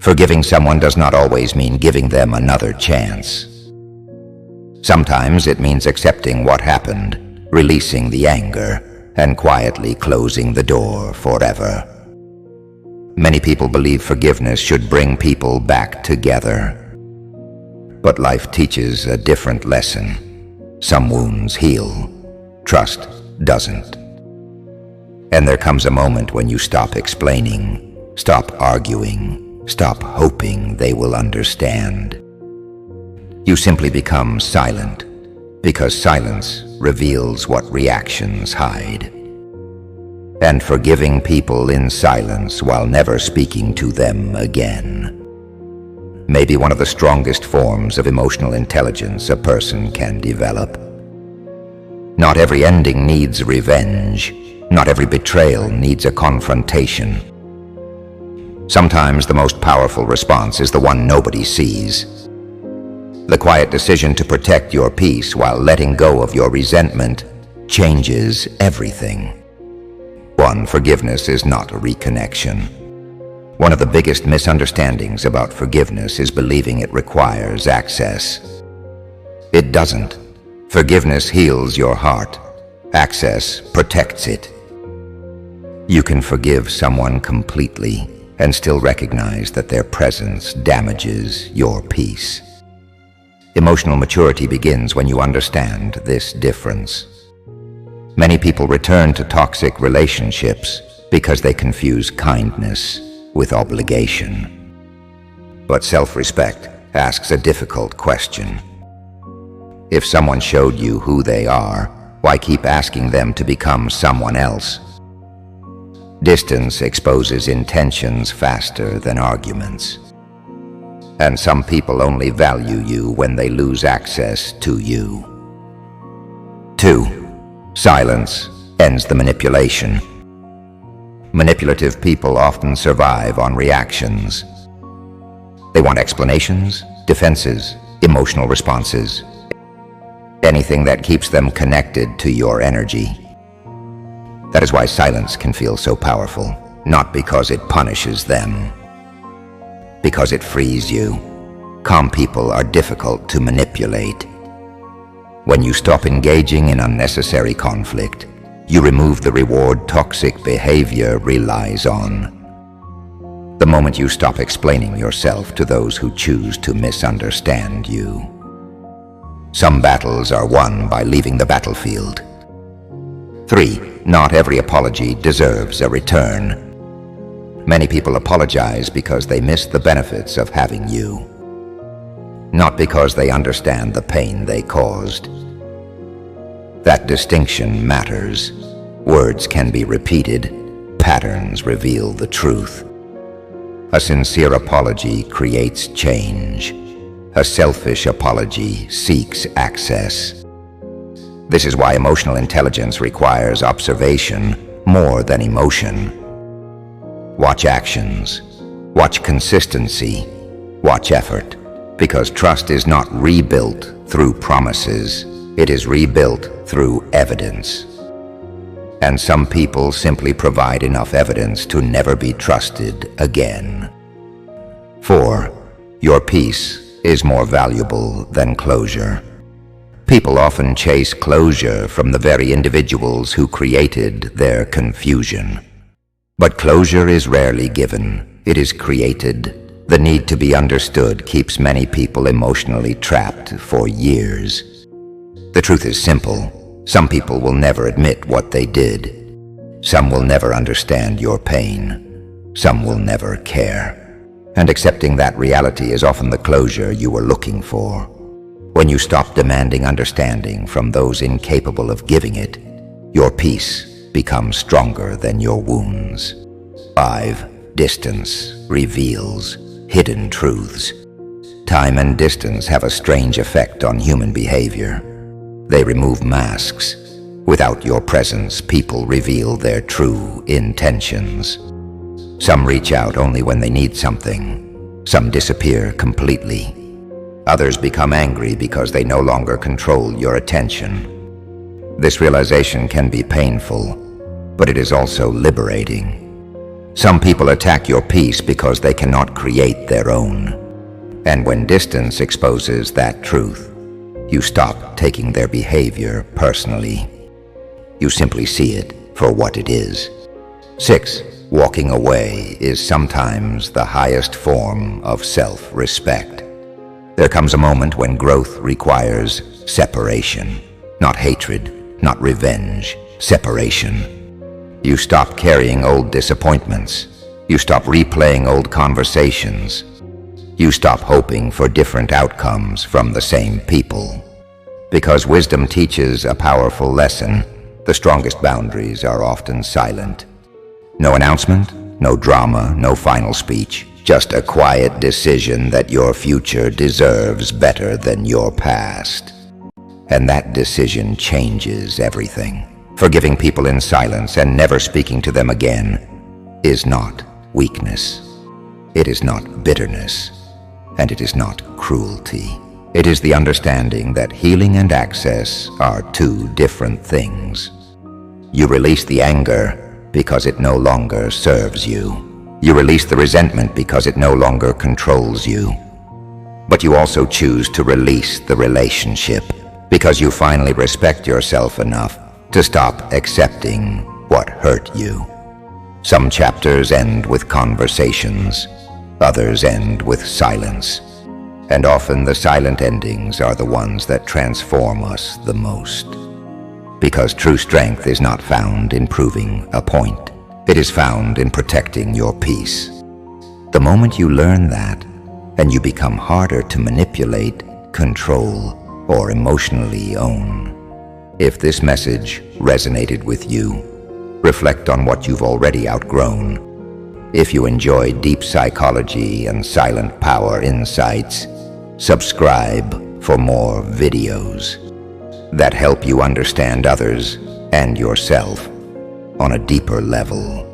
Forgiving someone does not always mean giving them another chance. Sometimes it means accepting what happened, releasing the anger, and quietly closing the door forever. Many people believe forgiveness should bring people back together. But life teaches a different lesson. Some wounds heal, trust doesn't. And there comes a moment when you stop explaining, stop arguing, stop hoping they will understand. You simply become silent, because silence reveals what reactions hide. And forgiving people in silence while never speaking to them again may be one of the strongest forms of emotional intelligence a person can develop. Not every ending needs revenge. Not every betrayal needs a confrontation. Sometimes the most powerful response is the one nobody sees. The quiet decision to protect your peace while letting go of your resentment changes everything. Forgiveness is not a reconnection. One of the biggest misunderstandings about forgiveness is believing it requires access. It doesn't. Forgiveness heals your heart. Access protects it. You can forgive someone completely and still recognize that their presence damages your peace. Emotional maturity begins when you understand this difference. Many people return to toxic relationships because they confuse kindness with obligation. But self-respect asks a difficult question. If someone showed you who they are, why keep asking them to become someone else? Distance exposes intentions faster than arguments. And some people only value you when they lose access to you. 2. Silence ends the manipulation. Manipulative people often survive on reactions. They want explanations, defenses, emotional responses, anything that keeps them connected to your energy. That is why silence can feel so powerful, not because it punishes them, because it frees you. Calm people are difficult to manipulate. When you stop engaging in unnecessary conflict, you remove the reward toxic behavior relies on. The moment you stop explaining yourself to those who choose to misunderstand you. Some battles are won by leaving the battlefield. 3. Not every apology deserves a return. Many people apologize because they miss the benefits of having you, not because they understand the pain they caused. That distinction matters. Words can be repeated. Patterns reveal the truth. A sincere apology creates change. A selfish apology seeks access. This is why emotional intelligence requires observation more than emotion. Watch actions. Watch consistency. Watch effort. Because trust is not rebuilt through promises. It is rebuilt through evidence. And some people simply provide enough evidence to never be trusted again. 4. Your peace is more valuable than closure. People often chase closure from the very individuals who created their confusion. But closure is rarely given. It is created. The need to be understood keeps many people emotionally trapped for years. The truth is simple. Some people will never admit what they did. Some will never understand your pain. Some will never care. And accepting that reality is often the closure you were looking for. When you stop demanding understanding from those incapable of giving it, your peace becomes stronger than your wounds. 5. Distance reveals hidden truths. Time and distance have a strange effect on human behavior. They remove masks. Without your presence, people reveal their true intentions. Some reach out only when they need something. Some disappear completely. Others become angry because they no longer control your attention. This realization can be painful, but it is also liberating. Some people attack your peace because they cannot create their own. And when distance exposes that truth, you stop taking their behavior personally. You simply see it for what it is. 6. Walking away is sometimes the highest form of self-respect. There comes a moment when growth requires separation. Not hatred, not revenge, separation. You stop carrying old disappointments. You stop replaying old conversations. You stop hoping for different outcomes from the same people. Because wisdom teaches a powerful lesson, the strongest boundaries are often silent. No announcement, no drama, no final speech. Just a quiet decision that your future deserves better than your past. And that decision changes everything. Forgiving people in silence and never speaking to them again is not weakness. It is not bitterness. And it is not cruelty. It is the understanding that healing and access are two different things. You release the anger because it no longer serves you. You release the resentment because it no longer controls you. But you also choose to release the relationship because you finally respect yourself enough to stop accepting what hurt you. Some chapters end with conversations, others end with silence, and often the silent endings are the ones that transform us the most. Because true strength is not found in proving a point, it is found in protecting your peace. The moment you learn that, and you become harder to manipulate, control, or emotionally own. If this message resonated with you, reflect on what you've already outgrown. If you enjoy deep psychology and silent power insights, subscribe for more videos that help you understand others and yourself on a deeper level.